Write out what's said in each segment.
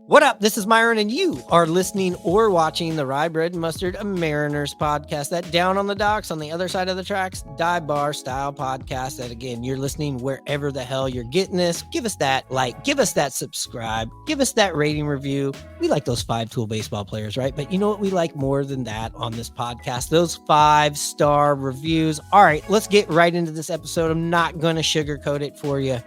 What up? This is Myron, and you are listening or watching the Rye Bread and Mustard Mariners podcast, that down on the docks, on the other side of the tracks, dive bar style podcast. That again, you're listening wherever the hell you're getting this. Give us that like, give us that subscribe, give us that rating review. We like those 5-tool baseball players, right? But you know what we like more than that on this podcast? Those 5-star reviews. All right, let's get right into this episode. I'm not going to sugarcoat it for you.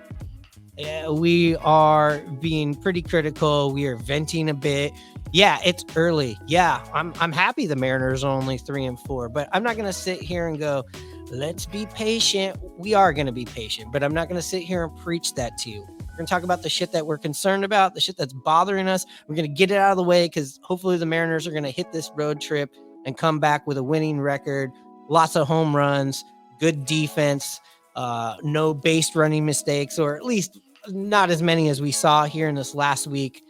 We are being pretty critical. We are venting a bit. Yeah, it's early. Yeah, I'm happy the Mariners are only 3-4, but I'm not going to sit here and go, let's be patient. We are going to be patient, but I'm not going to sit here and preach that to you. We're going to talk about the shit that we're concerned about, the shit that's bothering us. We're going to get it out of the way because hopefully the Mariners are going to hit this road trip and come back with a winning record, lots of home runs, good defense, no base running mistakes, or at least not as many as we saw here in this last week.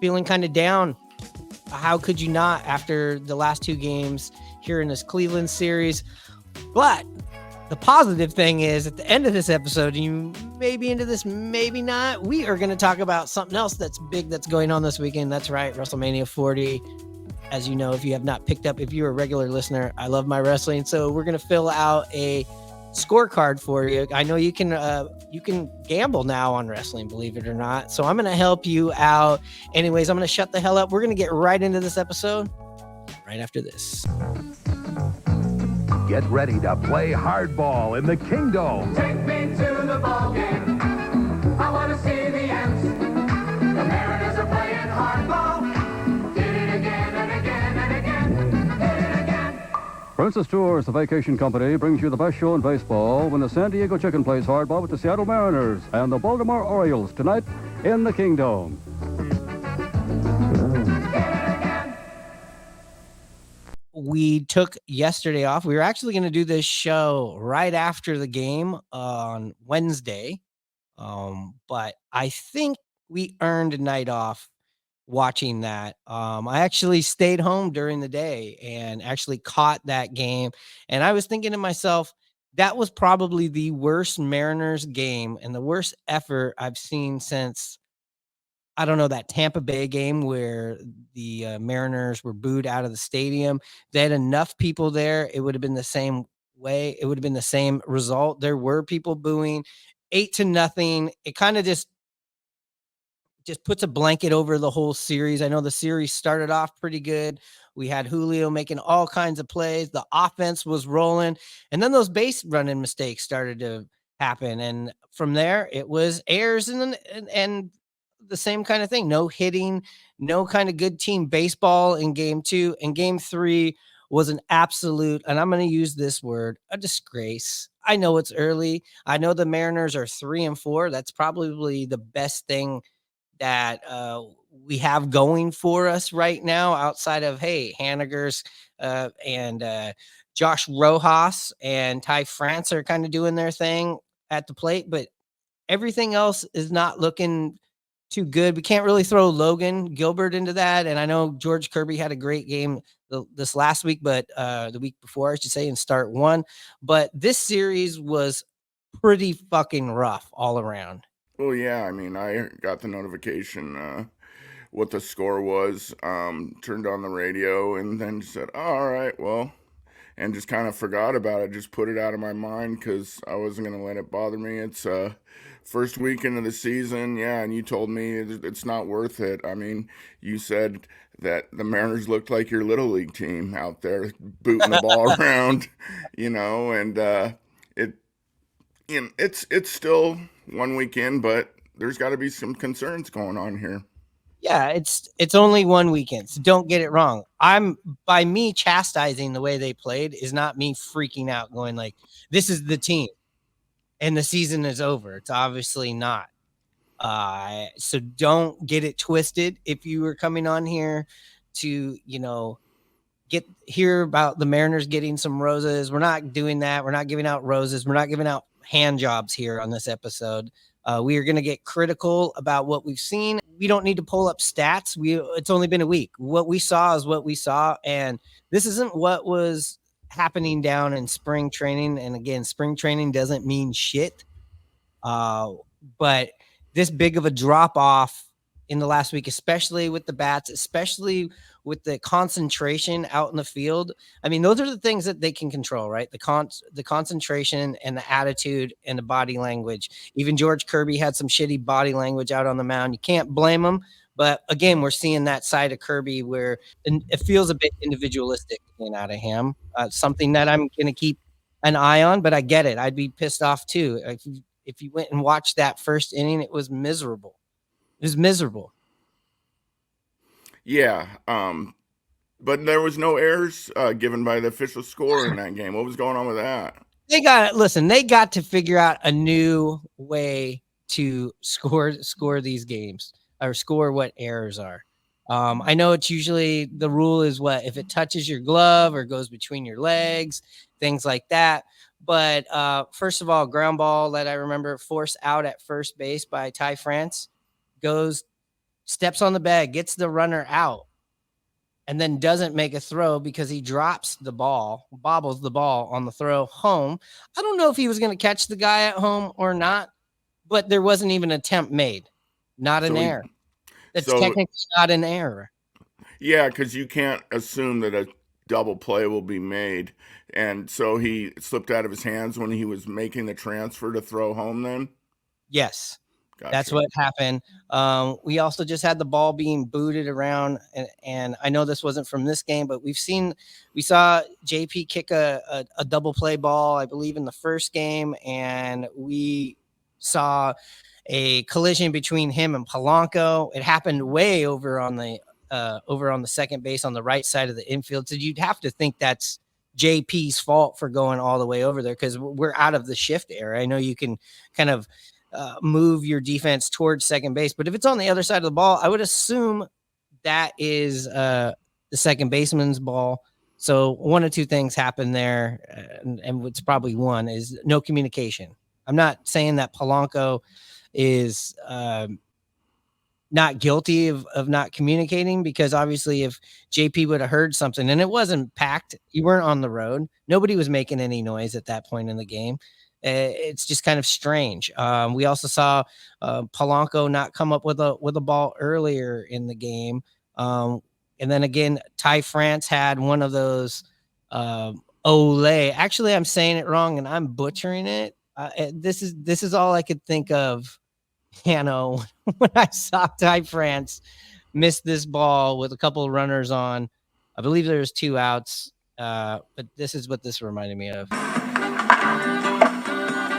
Feeling kind of down. How could you not after the last 2 games here in this Cleveland series? But the positive thing is at the end of this episode, you may be into this, maybe not. We are going to talk about something else that's big that's going on this weekend. That's right, Wrestlemania 40. As you know, if you have not picked up, if you're a regular listener, I love my wrestling. So we're going to fill out a scorecard for you. I know you can gamble now on wrestling, believe it or not. So I'm going to help you out. Anyways, I'm going to shut the hell up. We're going to get right into this episode right after this. Get ready to play hardball in the Kingdom. Take me to the ball game. I want to see the Ants. The Mariners are playing hardball. Did it again and again and again. Did it again. Princess Tours, the vacation company, brings you the best show in baseball when the San Diego Chicken plays hardball with the Seattle Mariners and the Baltimore Orioles tonight in the Kingdom. We took yesterday off. We were actually going to do this show right after the game on Wednesday. But I think we earned a night off watching that. I actually stayed home during the day and actually caught that game. And I was thinking to myself, that was probably the worst Mariners game and the worst effort I've seen since, I don't know, that Tampa Bay game where the Mariners were booed out of the stadium. They had enough people there. It would have been the same way. It would have been the same result. There were people booing 8-0. It kind of just puts a blanket over the whole series. I know the series started off pretty good. We had Julio making all kinds of plays. The offense was rolling. And then those base running mistakes started to happen. And from there, it was errors and the same kind of thing. No hitting, no kind of good team baseball in game 2. And game 3 was an absolute, and I'm going to use this word, a disgrace. I know it's early. I know the Mariners are 3-4. That's probably the best thing that we have going for us right now outside of, hey, Haniger's and Josh Rojas and Ty France are kind of doing their thing at the plate, but everything else is not looking too good. We can't really throw Logan Gilbert into that. And I know George Kirby had a great game this last week, but the week before, I should say, in start 1. But this series was pretty fucking rough all around. Well, yeah, I mean, I got the notification what the score was, turned on the radio, and then said, oh, all right, well, and just kind of forgot about it, just put it out of my mind because I wasn't going to let it bother me. It's first weekend of the season, yeah, and you told me it's not worth it. I mean, you said that the Mariners looked like your Little League team out there booting the ball around, and it's still 1 weekend, but there's got to be some concerns going on here. Yeah, it's only 1 weekend, so don't get it wrong. By me chastising the way they played is not me freaking out going like, this is the team and the season is over. It's obviously not. So don't get it twisted. If you were coming on here to, hear about the Mariners getting some roses, we're not doing that. We're not giving out roses. We're not giving out hand jobs here on this episode. We are going to get critical about what we've seen. We don't need to pull up stats. It's only been a week. What we saw is what we saw. And this isn't what was happening down in spring training. And again, spring training doesn't mean shit. But this big of a drop off in the last week, especially with the bats, especially with the concentration out in the field. I mean, those are the things that they can control, right? The concentration and the attitude and the body language. Even George Kirby had some shitty body language out on the mound. You can't blame him. But again, we're seeing that side of Kirby where it feels a bit individualistic in out of him. Something that I'm going to keep an eye on, but I get it. I'd be pissed off too. If you went and watched that first inning, it was miserable. It was miserable. Yeah, but there was no errors given by the official score in that game. What was going on with that? They got to figure out a new way to score these games or score what errors are. I know it's usually the rule is what if it touches your glove or goes between your legs, things like that. But first of all, ground ball that I remember forced out at first base by Ty France steps on the bag, gets the runner out, and then doesn't make a throw because he drops the ball, bobbles the ball on the throw home. I don't know if he was going to catch the guy at home or not, but there wasn't even an attempt made. Not an error. That's technically not an error. Yeah, because you can't assume that a double play will be made. And so he slipped out of his hands when he was making the transfer to throw home then? Yes. Gotcha. That's what happened. We also just had the ball being booted around, and I know this wasn't from this game, but we saw JP kick a double play ball, I believe, in the first game, and we saw a collision between him and Polanco. It happened way over on the second base on the right side of the infield. So you'd have to think that's JP's fault for going all the way over there because we're out of the shift era. I know you can kind of move your defense towards second base, but if it's on the other side of the ball, I would assume that is the second baseman's ball. So one of two things happen there, and what's probably one is no communication. I'm not saying that Polanco is not guilty of not communicating, because obviously if JP would have heard something and it wasn't packed, you weren't on the road, nobody was making any noise at that point in the game. It's just kind of strange. We also saw Polanco not come up with a ball earlier in the game. And then again, Ty France had one of those Olay. Actually, I'm saying it wrong and I'm butchering it. This is all I could think of, you know, when I saw Ty France miss this ball with a couple of runners on. I believe there's 2 outs, but this is what this reminded me of.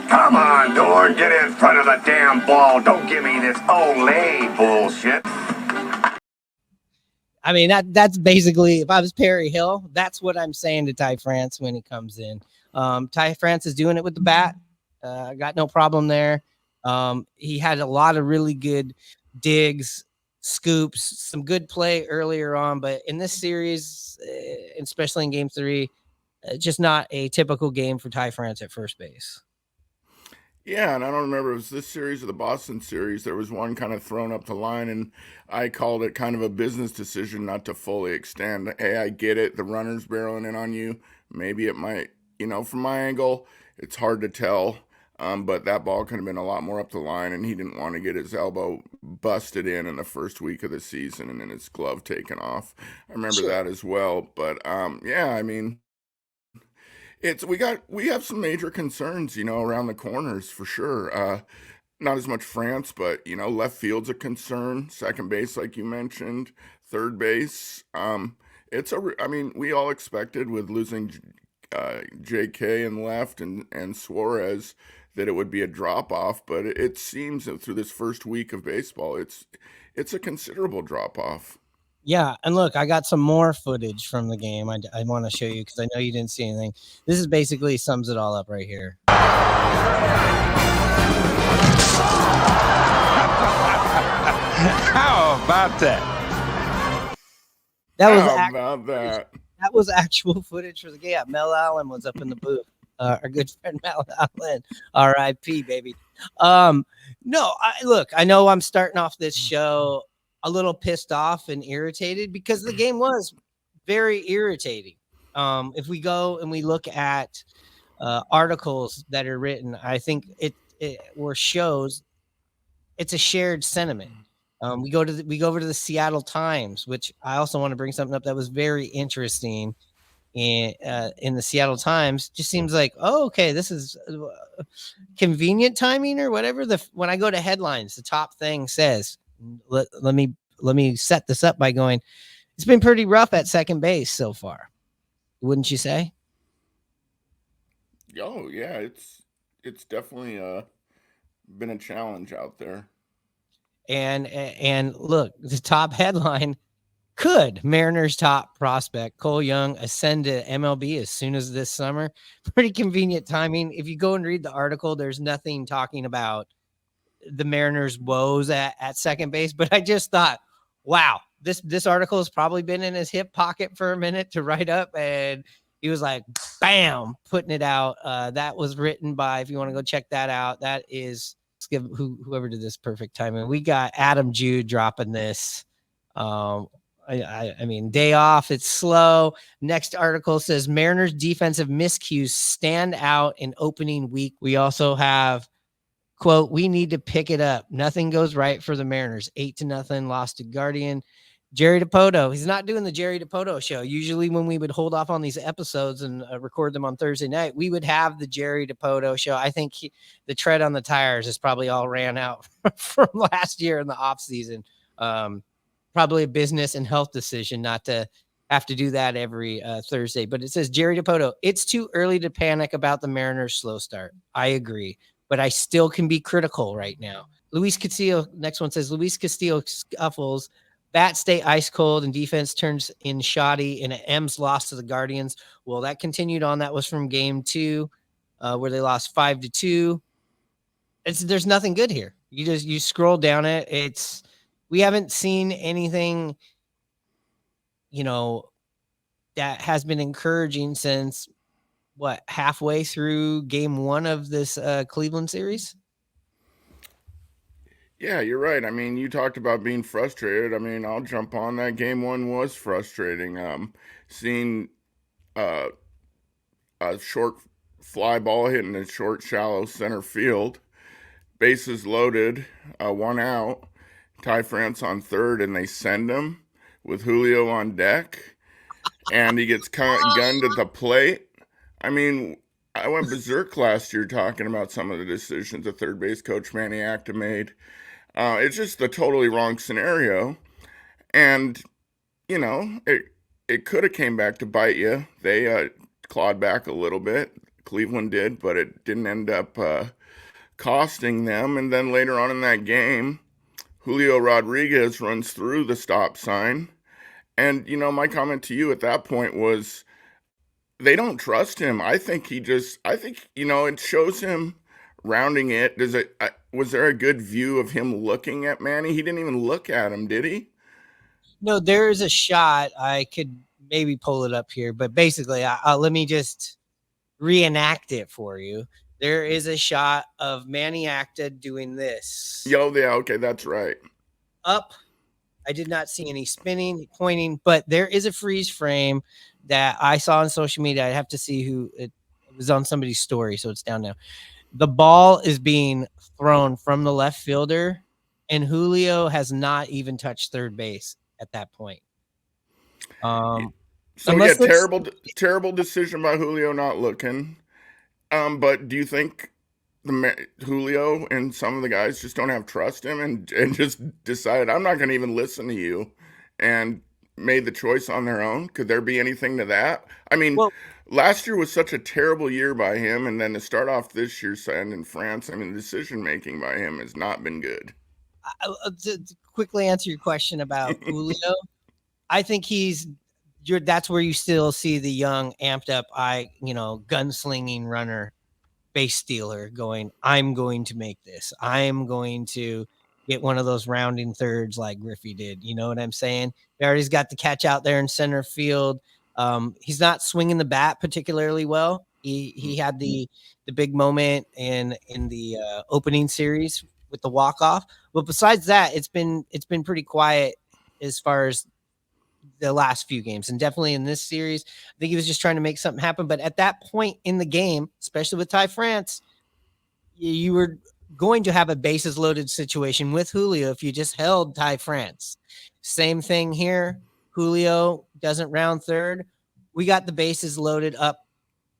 Come on, Dorn, get in front of the damn ball. Don't give me this Olay bullshit. I mean, that's basically, if I was Perry Hill, that's what I'm saying to Ty France when he comes in. Ty France is doing it with the bat. Got no problem there. He had a lot of really good digs, scoops, some good play earlier on, but in this series, especially in game 3, just not a typical game for Ty France at first base. Yeah, and I don't remember if it was this series or the Boston series. There was one kind of thrown up the line, and I called it kind of a business decision not to fully extend. Hey, I get it. The runner's barreling in on you. Maybe it might, from my angle, it's hard to tell. But that ball could have been a lot more up the line, and he didn't want to get his elbow busted in the first week of the season and then his glove taken off. I remember that as well. But yeah, I mean, we have some major concerns, around the corners for sure. Not as much France, but left field's a concern. Second base, like you mentioned, third base. We all expected with losing JK in left and Suarez that it would be a drop off, but it seems that through this first week of baseball, it's a considerable drop off. Yeah, and look, I got some more footage from the game I want to show you because I know you didn't see anything. This is basically sums it all up right here. How about that? That was actual footage for the game. Mel Allen was up in the booth. Our good friend Mel Allen, R.I.P. baby. No, I know I'm starting off this show a little pissed off and irritated because the game was very irritating. If we go and we look at articles that are written, I think it shows it's a shared sentiment. We go over to the Seattle Times, which I also want to bring something up that was very interesting in the Seattle Times. Just seems like, oh, okay, this is convenient timing or whatever. When I go to headlines, the top thing says, let me set this up by going, it's been pretty rough at second base so far, wouldn't you say? Oh yeah, it's definitely been a challenge out there. And look, the top headline: could Mariners top prospect Cole Young ascend to MLB as soon as this summer? Pretty convenient timing. If you go and read the article, there's nothing talking about the Mariners' woes at second base. But I just thought, wow, this article has probably been in his hip pocket for a minute to write up, and he was like, bam, putting it out. That was written by, if you want to go check that out, that is, let's give whoever did this perfect timing. We got Adam Jude dropping this. Um, I mean, day off, it's slow. Next article says Mariners defensive miscues stand out in opening week. We also have, quote, we need to pick it up. Nothing goes right for the Mariners. 8-0 lost to Guardian. Jerry DePoto, he's not doing the Jerry DePoto show. Usually when we would hold off on these episodes and record them on Thursday night, we would have the Jerry DePoto show. I think the tread on the tires is probably all ran out from last year in the off season. Probably a business and health decision not to have to do that every Thursday. But it says Jerry DePoto, it's too early to panic about the Mariners' slow start. I agree, but I still can be critical right now. Luis Castillo, next one says Luis Castillo scuffles, bats stay ice cold, and defense turns in shoddy in an M's loss to the Guardians. Well, that continued on. That was from game 2, where they lost 5-2. There's nothing good here. You scroll down it. We haven't seen anything, that has been encouraging since halfway through game 1 of this Cleveland series. Yeah, you're right. I mean, you talked about being frustrated. I mean, I'll jump on that. Game 1 was frustrating. Seeing a short fly ball hitting a short, shallow center field, bases loaded, 1 out, Ty France on third, and they send him with Julio on deck, and he gets gunned at the plate. I mean, I went berserk last year talking about some of the decisions the third base coach Manny Acta made. It's just the totally wrong scenario, and it could have came back to bite you. They clawed back a little bit. Cleveland did, but it didn't end up costing them. And then later on in that game, Julio Rodriguez runs through the stop sign. And, my comment to you at that point was they don't trust him. I think it shows him rounding it. Was there a good view of him looking at Manny? He didn't even look at him, did he? No, there is a shot. I could maybe pull it up here, but basically, let me just reenact it for you. There is a shot of Manny Acta doing this. Yo, yeah, okay, that's right. Up. I did not see any spinning, pointing, but there is a freeze frame that I saw on social media. I have to see who it was on somebody's story, so it's down now. The ball is being thrown from the left fielder, and Julio has not even touched third base at that point. So yeah, terrible decision by Julio not looking. But do you think Julio and some of the guys just don't have trust in him and just decided I'm not going to even listen to you, and made the choice on their own? Could there be anything to that? I mean, last year was such a terrible year by him, and then to start off this year in France, I mean, the decision making by him has not been good. To quickly answer your question about Julio, I think that's where you still see the young, amped up, gunslinging runner, base stealer going, I'm going to make this. I'm going to get one of those rounding thirds like Griffey did. You know what I'm saying? He already's got the catch out there in center field. He's not swinging the bat particularly well. He had the big moment in the opening series with the walk-off. But besides that, it's been pretty quiet as far as the last few games, and definitely in this series. I think he was just trying to make something happen. But at that point in the game, especially with Ty France, you were going to have a bases loaded situation with Julio if you just held Ty France. Same thing here. Julio doesn't round third. We got the bases loaded up.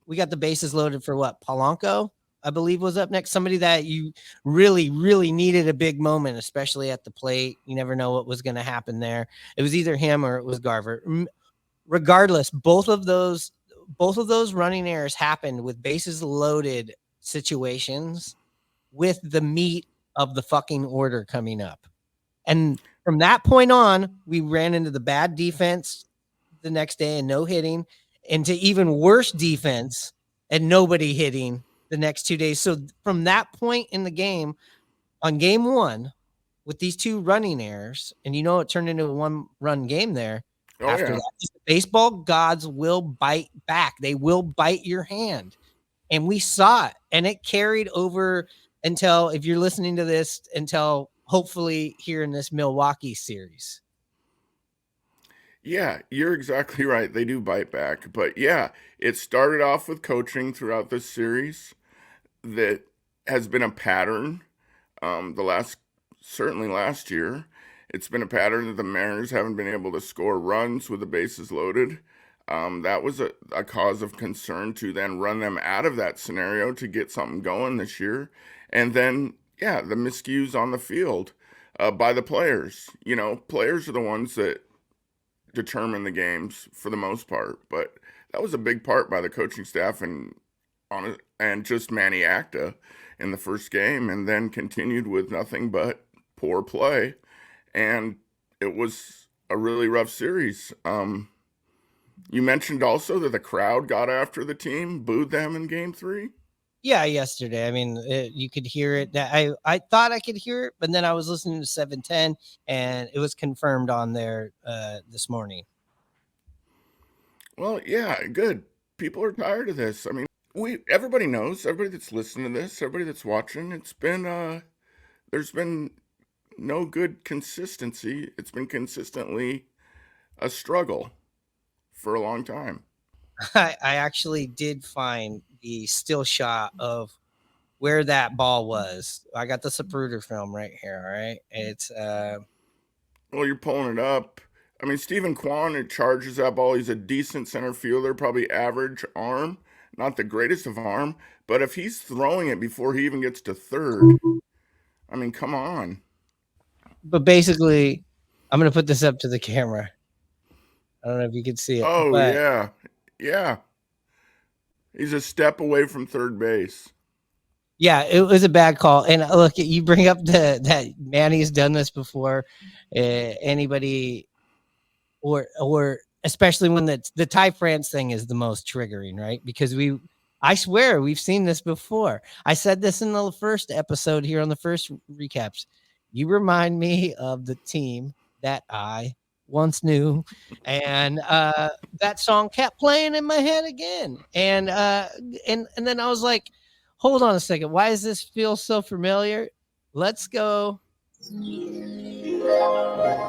We got the bases loaded for what? Polanco, I believe, was up next. Somebody that you really, really needed a big moment, especially at the plate. You never know what was going to happen there. It was either him or it was Garver. Regardless, both of those running errors happened with bases loaded situations with the meat of the fucking order coming up. And from that point on, we ran into the bad defense the next day and no hitting, into even worse defense and nobody hitting the next 2 days. So from that point in the game, on game one, with these two running errors, and it turned into a 1-run game there. Oh, After yeah. that, baseball gods will bite back. They will bite your hand. And we saw it, and it carried over until, if you're listening to this, until hopefully here in this Milwaukee series. Yeah, you're exactly right. They do bite back. But yeah, it started off with coaching throughout this series that has been a pattern. Certainly last year, it's been a pattern that the Mariners haven't been able to score runs with the bases loaded. That was a cause of concern to then run them out of that scenario to get something going this year. And then, yeah, the miscues on the field by the players. Players are the ones that determine the games for the most part. But that was a big part by the coaching staff and just Manny Acta in the first game, and then continued with nothing but poor play. And it was a really rough series. You mentioned also that the crowd got after the team, booed them in game 3. Yeah, yesterday. I mean, you could hear it. I thought I could hear it, but then I was listening to 710, and it was confirmed on there this morning. Well, yeah, good. People are tired of this. I mean, everybody knows, everybody that's listening to this, everybody that's watching, there's been no good consistency. It's been consistently a struggle for a long time. I actually did find the still shot of where that ball was. I got the Zapruder film right here. All right. It's Well, you're pulling it up. I mean, Stephen Kwan, it charges that ball. He's a decent center fielder, probably average arm, not the greatest of arm. But if he's throwing it before he even gets to third, I mean, come on. But basically, I'm going to put this up to the camera. I don't know if you can see it. Oh, but yeah. Yeah. He's a step away from third base. Yeah, it was a bad call. And look, you bring up that Manny's done this before. Anybody, or especially when the Ty France thing is the most triggering, right? Because I swear we've seen this before. I said this in the first episode here on the first recaps. You remind me of the team that I once knew, and that song kept playing in my head again. And then I was like, hold on a second. Why does this feel so familiar? Let's go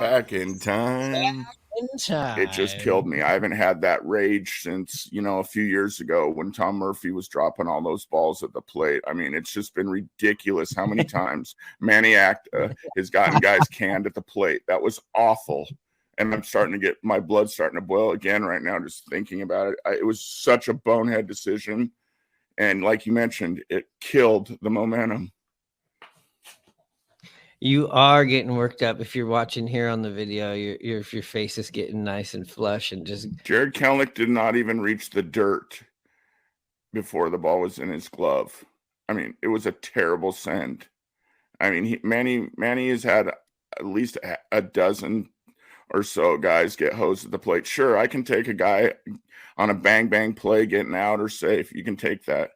back in time. It just killed me. I haven't had that rage since, a few years ago when Tom Murphy was dropping all those balls at the plate. I mean, it's just been ridiculous how many times Manny Acta has gotten guys canned at the plate. That was awful. And I'm starting to get my blood starting to boil again right now just thinking about it. It was such a bonehead decision. And like you mentioned, it killed the momentum. You are getting worked up. If you're watching here on the video, your face is getting nice and flush and just. Jared Kelenic did not even reach the dirt before the ball was in his glove. I mean, it was a terrible send. I mean, Manny has had at least a dozen or so guys get hosed at the plate. Sure, I can take a guy on a bang play getting out or safe. You can take that.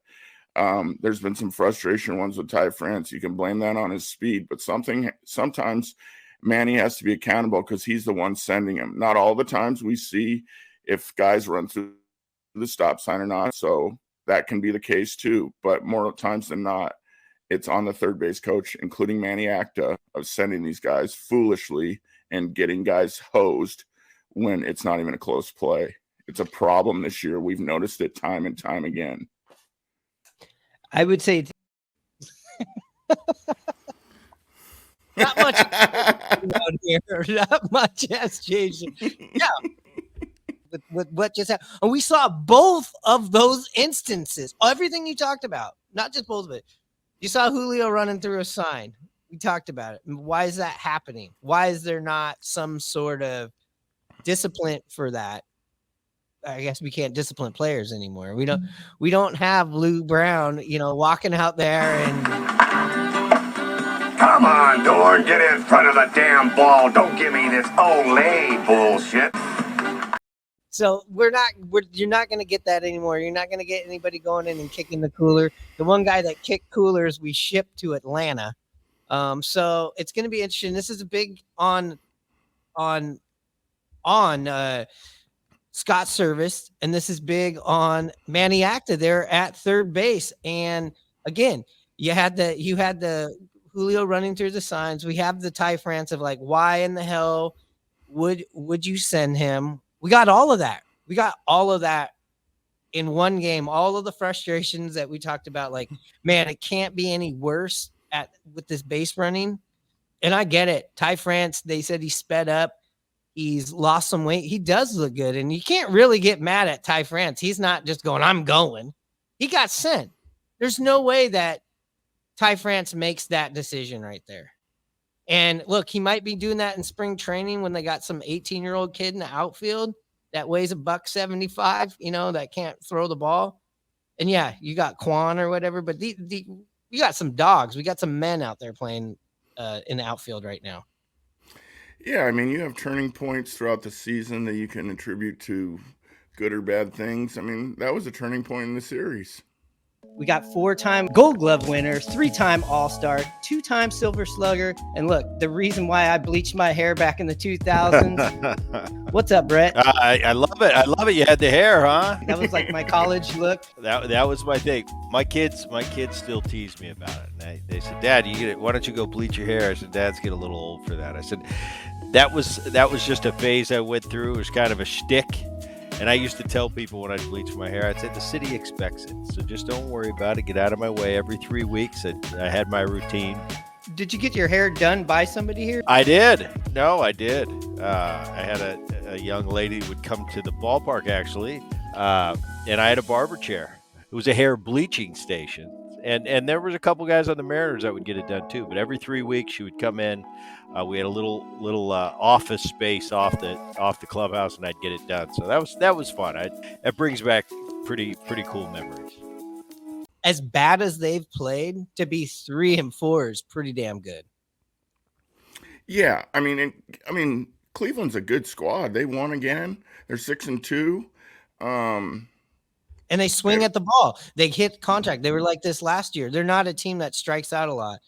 There's been some frustration ones with Ty France. You can blame that on his speed, but sometimes Manny has to be accountable because he's the one sending him. Not all the times we see if guys run through the stop sign or not. So that can be the case too. But more times than not, it's on the third base coach, including Manny Acta, of sending these guys foolishly and getting guys hosed when it's not even a close play. It's a problem this year. We've noticed it time and time again. I would say Not much around here. Not much has changed. Yeah, with what just happened. And we saw both of those instances. Everything you talked about, not just both of it. You saw Julio running through a sign. We talked about it. Why is that happening? Why is there not some sort of discipline for that? I guess we can't discipline players anymore. We don't have Lou Brown, walking out there and Come on, Dorn, get in front of the damn ball. Don't give me this Olay bullshit. so you're not going to get that anymore. You're not going to get anybody going in and kicking the cooler. The one guy that kicked coolers, we shipped to Atlanta. So it's going to be interesting. This is a big on Scott Service, and this is big on Manny Acta there at third base. And again, you had the Julio running through the signs. We have the Ty France of like, why in the hell would you send him? We got all of that. We got all of that in one game. All of the frustrations that we talked about, like, man, it can't be any worse with this base running. And I get it. Ty France, they said he sped up. He's lost some weight. He does look good. And you can't really get mad at Ty France. He's not just going, I'm going. He got sent. There's no way that Ty France makes that decision right there. And look, he might be doing that in spring training when they got some 18-year-old kid in the outfield that weighs $175, that can't throw the ball. And yeah, you got Quan or whatever, but you got some dogs. We got some men out there playing in the outfield right now. Yeah, I mean, you have turning points throughout the season that you can attribute to good or bad things. I mean, that was a turning point in the series. We got 4-time Gold Glove winner, 3-time All-Star, 2-time Silver Slugger. And look, the reason why I bleached my hair back in the 2000s. What's up, Brett? I love it. I love it. You had the hair, huh? That was like my college look. That was my thing. My kids still tease me about it. They said, "Dad, why don't you go bleach your hair?" I said, "Dad's getting a little old for that." I said, that was just a phase I went through. It was kind of a shtick. And I used to tell people when I'd bleach my hair, I'd say, the city expects it. So just don't worry about it. Get out of my way. Every 3 weeks, I had my routine. Did you get your hair done by somebody here? I did. No, I did. I had a young lady who would come to the ballpark, actually, and I had a barber chair. It was a hair bleaching station. And there was a couple guys on the Mariners that would get it done, too. But every 3 weeks, she would come in. We had a little office space off the clubhouse, and I'd get it done. So that was fun. That brings back pretty cool memories. As bad as they've played, to be 3-4 is pretty damn good. Yeah, I mean, Cleveland's a good squad. They won again. They're 6-2. And they swing at the ball. They hit contact. They were like this last year. They're not a team that strikes out a lot.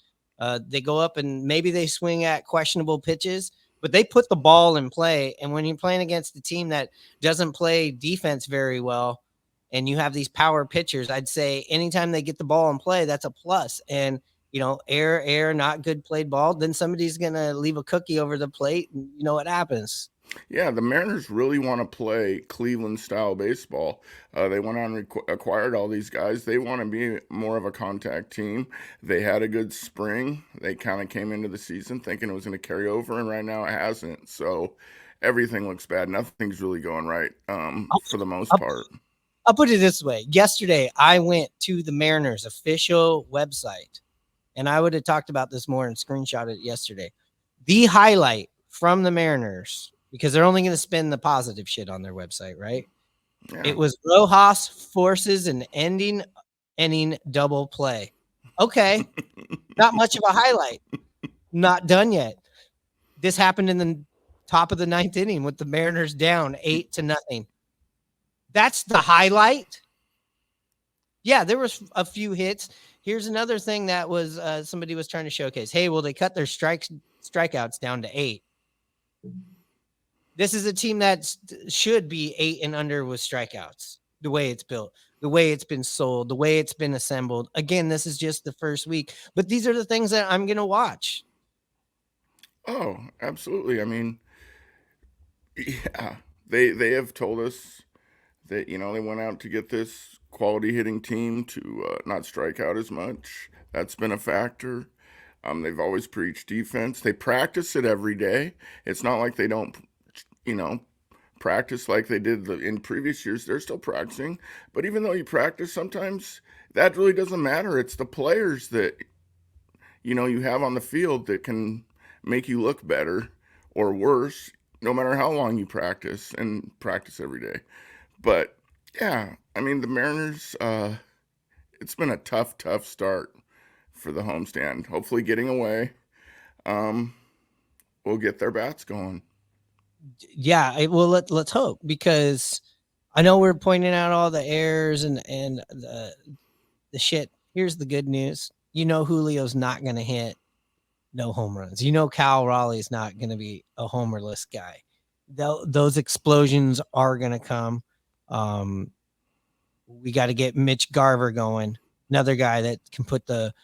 They go up and maybe they swing at questionable pitches, but they put the ball in play. And when you're playing against a team that doesn't play defense very well, and you have these power pitchers, I'd say anytime they get the ball in play, that's a plus. And, air, not good played ball, then somebody's going to leave a cookie over the plate. And you know what happens. Yeah, the Mariners really want to play Cleveland-style baseball. They went on and acquired all these guys. They want to be more of a contact team. They had a good spring. They kind of came into the season thinking it was going to carry over, and right now it hasn't. So everything looks bad. Nothing's really going right for the most part. I'll put it this way. Yesterday, I went to the Mariners official website, and I would have talked about this more and screenshot it yesterday. The highlight from the Mariners, because they're only going to spin the positive shit on their website, right? Yeah. It was Rojas forces an inning double play. Okay. Not much of a highlight. Not done yet. This happened in the top of the 9th inning with the Mariners down 8-0. That's the highlight. Yeah, there was a few hits. Here's another thing that was somebody was trying to showcase. Hey, well, they cut their strikeouts down to 8. This is a team that should be 8 and under with strikeouts, the way it's built, the way it's been sold, the way it's been assembled. Again, this is just the first week, but these are the things that I'm going to watch. Oh, absolutely. I mean, yeah, they have told us that, they went out to get this quality hitting team to not strike out as much. That's been a factor. They've always preached defense. They practice it every day. It's not like they don't, practice like they did in previous years. They're still practicing. But even though you practice, sometimes that really doesn't matter. It's the players that, you have on the field that can make you look better or worse, no matter how long you practice and practice every day. But yeah, I mean, the Mariners, it's been a tough start for the homestand. Hopefully getting away, will get their bats going. Yeah, well, let's hope, because I know we're pointing out all the errors and the shit. Here's the good news. Julio's not going to hit no home runs. Cal Raleigh's not going to be a homerless guy. Those explosions are going to come. We got to get Mitch Garver going, another guy that can put the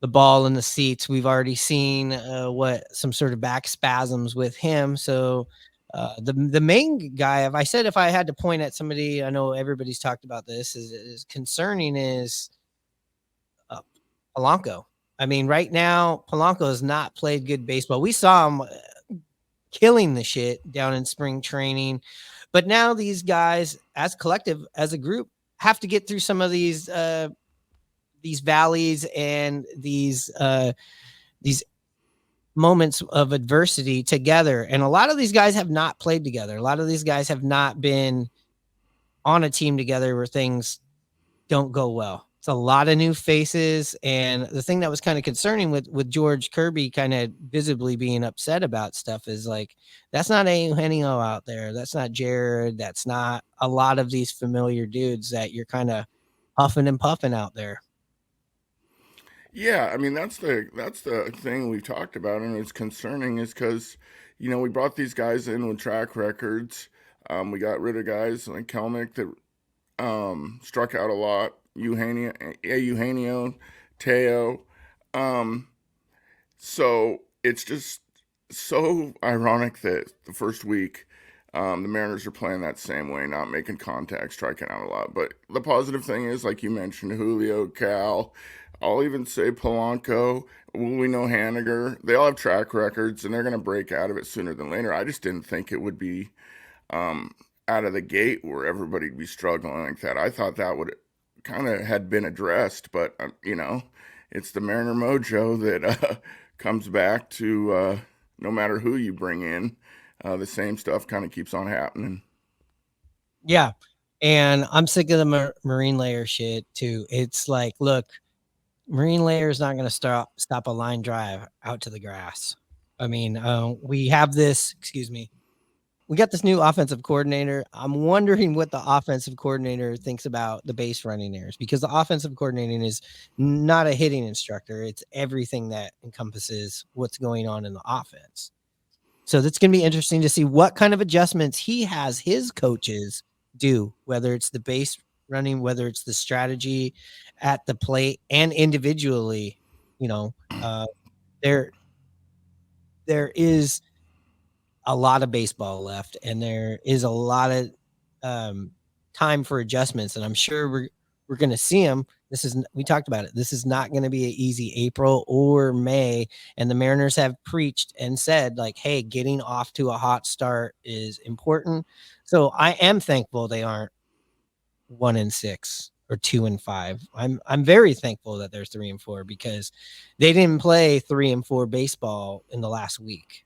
ball in the seats. We've already seen some sort of back spasms with him. So the main guy, if I had to point at somebody, I know everybody's talked about this, is concerning, is Polanco. I mean, right now, Polanco has not played good baseball. We saw him killing the shit down in spring training. But now these guys, as collective, as a group, have to get through some of these valleys and these moments of adversity together. And a lot of these guys have not played together. A lot of these guys have not been on a team together where things don't go well. It's a lot of new faces. And the thing that was kind of concerning with George Kirby kind of visibly being upset about stuff is like, that's not Eugenio out there. That's not Jared. That's not a lot of these familiar dudes that you're kind of huffing and puffing out there. Yeah, I mean, that's the thing we've talked about, and it's concerning is because, we brought these guys in with track records. We got rid of guys like Kelnick that struck out a lot. Eugenio, Teo. So it's just so ironic that the first week the Mariners are playing that same way, not making contact, striking out a lot. But the positive thing is, like you mentioned, Julio, Cal, I'll even say Polanco, we know Haniger. They all have track records, and they're going to break out of it sooner than later. I just didn't think it would be out of the gate where everybody'd be struggling like that. I thought that would kind of had been addressed, but it's the Mariner mojo that comes back to no matter who you bring in, the same stuff kind of keeps on happening. Yeah, and I'm sick of the marine layer shit too. It's like, look, marine layer is not going to stop a line drive out to the grass. I mean, we have this. Excuse me. We got this new offensive coordinator. I'm wondering what the offensive coordinator thinks about the base running errors, because the offensive coordinator is not a hitting instructor. It's everything that encompasses what's going on in the offense. So that's going to be interesting to see what kind of adjustments he has his coaches do, whether it's the base running, whether it's the strategy at the plate, and individually. There is a lot of baseball left, and there is a lot of time for adjustments, and I'm sure we're going to see them. We talked about it. This is not going to be an easy April or May, and the Mariners have preached and said, like, hey, getting off to a hot start is important. So I am thankful they aren't 1-6 or 2-5. I'm very thankful that they're 3-4, because they didn't play 3-4 baseball in the last week.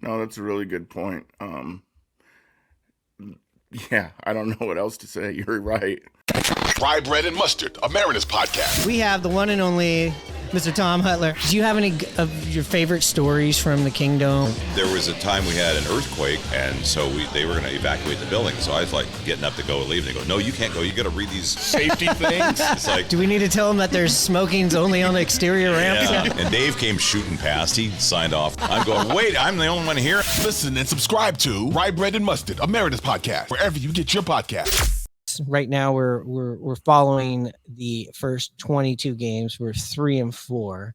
No, that's a really good point. Yeah, I don't know what else to say. You're right. Rye Bread and Mustard, a Mariners podcast. We have the one and only Mr. Tom Hutler. Do you have any of your favorite stories from the Kingdom? There was a time we had an earthquake, and so they were going to evacuate the building. So I was like getting up to go leave, and they go, "No, you can't go. You got to read these safety things." It's like, do we need to tell them that there's smoking's only on the exterior ramps? Yeah. And Dave came shooting past. He signed off. I'm going, wait, I'm the only one here. Listen and subscribe to Rye Bread and Mustard, a Mariners podcast, wherever you get your podcast. Right now we're following the first 22 games. We're 3-4,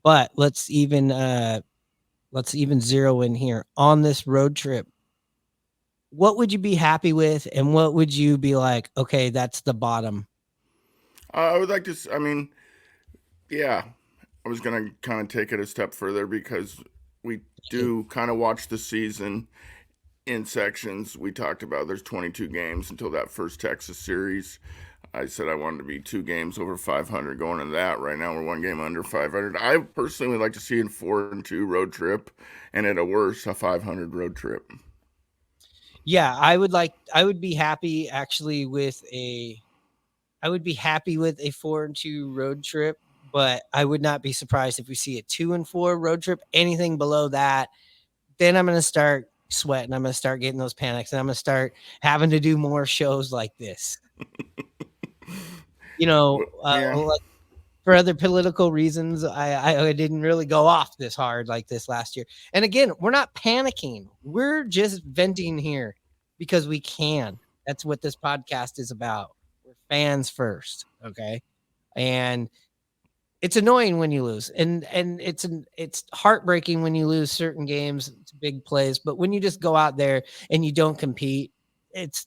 but let's even zero in here on this road trip. what would you be happy with, and what would you be like, okay, that's the bottom? I would like to. I mean, yeah, I was gonna kind of take it a step further because we do kind of watch the season in sections. We talked about there's 22 games until that first Texas series. I said I wanted to be 2 games over 500 going into that. Right now we're 1 game under 500. I personally would like to see a 4-2 road trip, and at a worst a 500 road trip. Yeah, I would be happy actually with a 4-2 road trip, but I would not be surprised if we see a 2-4 road trip. Anything below that, then I'm going to start sweating. I'm going to start getting those panics, and I'm going to start having to do more shows like this. Yeah. Like for other political reasons, I didn't really go off this hard like this last year. And again, we're not panicking. We're just venting here because we can. That's what this podcast is about. We're fans first, okay? And it's annoying when you lose, and it's heartbreaking when you lose certain games, it's big plays. But when you just go out there and you don't compete, it's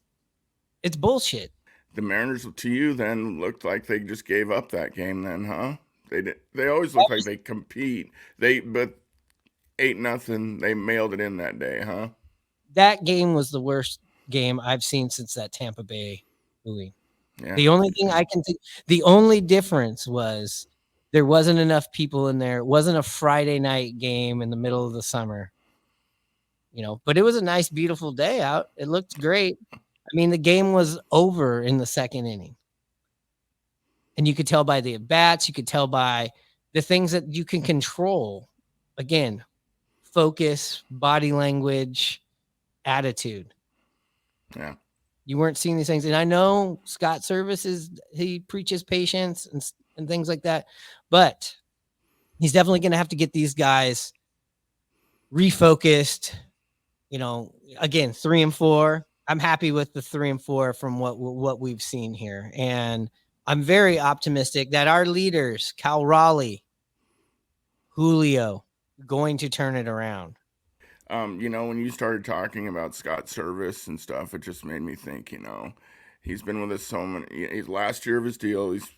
bullshit. The Mariners to you then looked like they just gave up that game then, huh? They always look like they compete. But 8-0, they mailed it in that day, huh? That game was the worst game I've seen since that Tampa Bay movie. Yeah. The only thing I can think, the only difference was there wasn't enough people in there. It wasn't a Friday night game in the middle of the summer, but it was a nice, beautiful day out. It looked great. I mean, the game was over in the second inning. And you could tell by the at-bats, you could tell by the things that you can control. Again, focus, body language, attitude. Yeah. You weren't seeing these things. And I know Scott Service he preaches patience and things like that, but he's definitely going to have to get these guys refocused. Again, 3-4. I'm happy with the 3-4 from what we've seen here. And I'm very optimistic that our leaders, Cal Raleigh, Julio, going to turn it around. When you started talking about Scott Service and stuff, it just made me think, he's been with us so many. He's last year of his deal. He's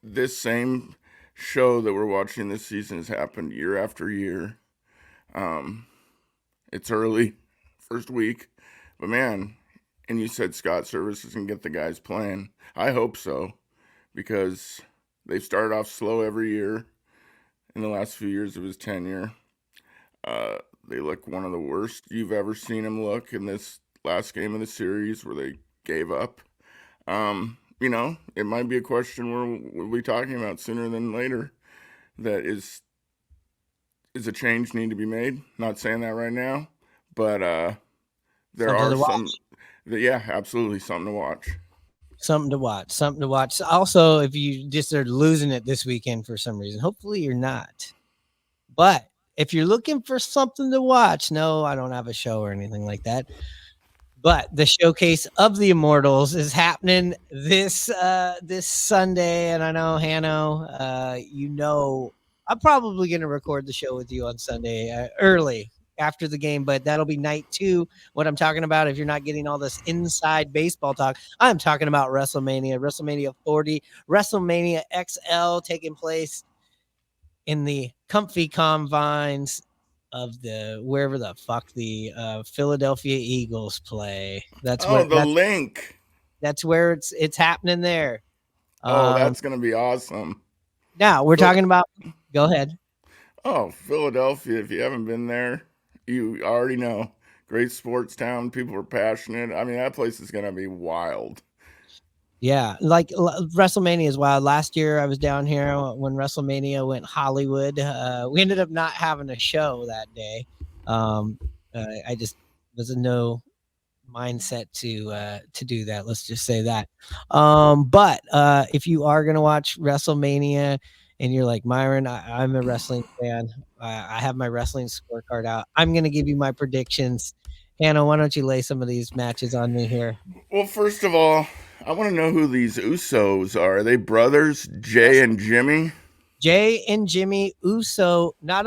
this same show that we're watching this season has happened year after year. It's early, first week, but man, and you said Scott Service is gonna get the guys playing. I hope so, because they've started off slow every year. In the last few years of his tenure, they look one of the worst you've ever seen them look in this last game of the series where they gave up. It might be a question we'll be talking about sooner than later. That is a change need to be made? Not saying that right now, but there are some. Yeah, absolutely something to watch. Something to watch. Also, if you just are losing it this weekend for some reason, hopefully you're not. But if you're looking for something to watch, no, I don't have a show or anything like that. But the showcase of the Immortals is happening this Sunday, and I know Hanno, I'm probably going to record the show with you on Sunday early after the game, but that'll be night 2. What I'm talking about, if you're not getting all this inside baseball talk, I'm talking about WrestleMania 40, WrestleMania XL taking place in the comfy confines of wherever the fuck the Philadelphia Eagles play. That's Link. That's where it's happening there. That's gonna be awesome. Now we're talking about. Go ahead. Oh, Philadelphia! If you haven't been there, you already know. Great sports town. People are passionate. I mean, that place is gonna be wild. Yeah, like WrestleMania is wild. Last year I was down here when WrestleMania went Hollywood. We ended up not having a show that day. I just was in no mindset to do that. Let's just say that. But if you are gonna watch WrestleMania and you're like Myron, I'm a wrestling fan. I have my wrestling scorecard out. I'm gonna give you my predictions. Hannah, why don't you lay some of these matches on me here? Well, first of all, I want to know who these Usos are. Are they brothers, Jay and Jimmy? Jay and Jimmy Uso not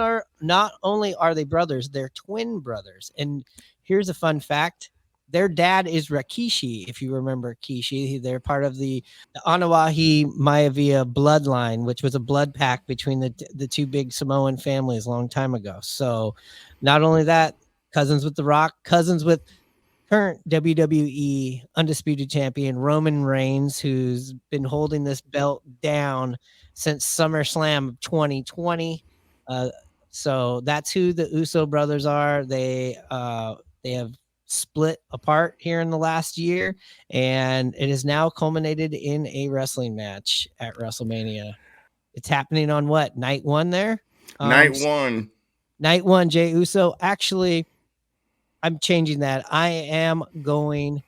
only are they brothers, they're twin brothers. And here's a fun fact. Their dad is Rikishi, if you remember Kishi. They're part of the Anawahi Maivia bloodline, which was a blood pact between the two big Samoan families a long time ago. So not only that, cousins with The Rock, cousins with current WWE undisputed champion Roman Reigns, who's been holding this belt down since SummerSlam of 2020. So that's who the Uso brothers are. They have split apart here in the last year, and it is now culminated in a wrestling match at WrestleMania. It's happening on what, night one there? Night one. Night one, Jay Uso. Actually, I'm changing that. I am going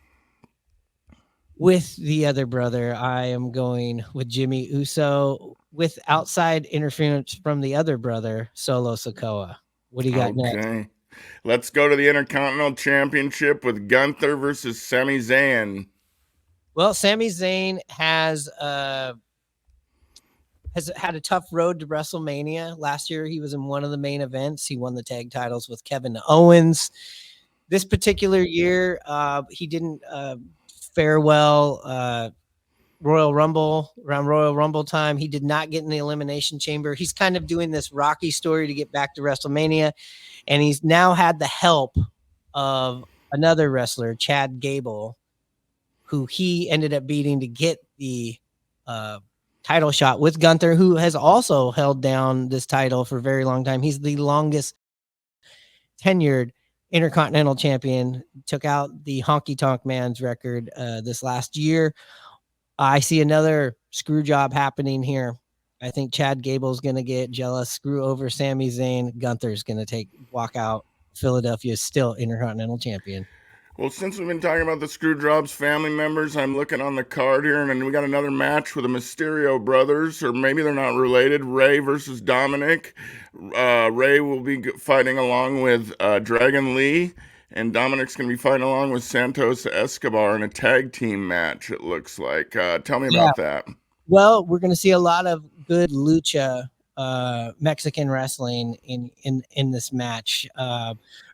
with the other brother. I am going with Jimmy Uso with outside interference from the other brother, Solo Sikoa. What do you got next? Okay. Let's go to the Intercontinental Championship with Gunther versus Sami Zayn. Well, Sami Zayn has had a tough road to WrestleMania. Last year, he was in one of the main events. He won the tag titles with Kevin Owens. This particular year, he didn't fare well. Royal Rumble, around Royal Rumble time, he did not get in the Elimination Chamber. He's kind of doing this Rocky story to get back to WrestleMania, and he's now had the help of another wrestler, Chad Gable, who he ended up beating to get the title shot with Gunther, who has also held down this title for a very long time. He's the longest tenured Intercontinental Champion, took out the Honky Tonk Man's record this last year. I see another screw job happening here. I think Chad Gable's going to get jealous, screw over Sami Zayn. Gunther's going to walk out. Philadelphia is still Intercontinental Champion. Well, since we've been talking about the Screwjobs family members, I'm looking on the card here, and then we got another match with the Mysterio brothers, or maybe they're not related. Ray versus Dominic. Ray will be fighting along with Dragon Lee, and Dominic's going to be fighting along with Santos Escobar in a tag team match, it looks like. Tell me about that. Well, we're going to see a lot of good lucha Mexican wrestling in this match.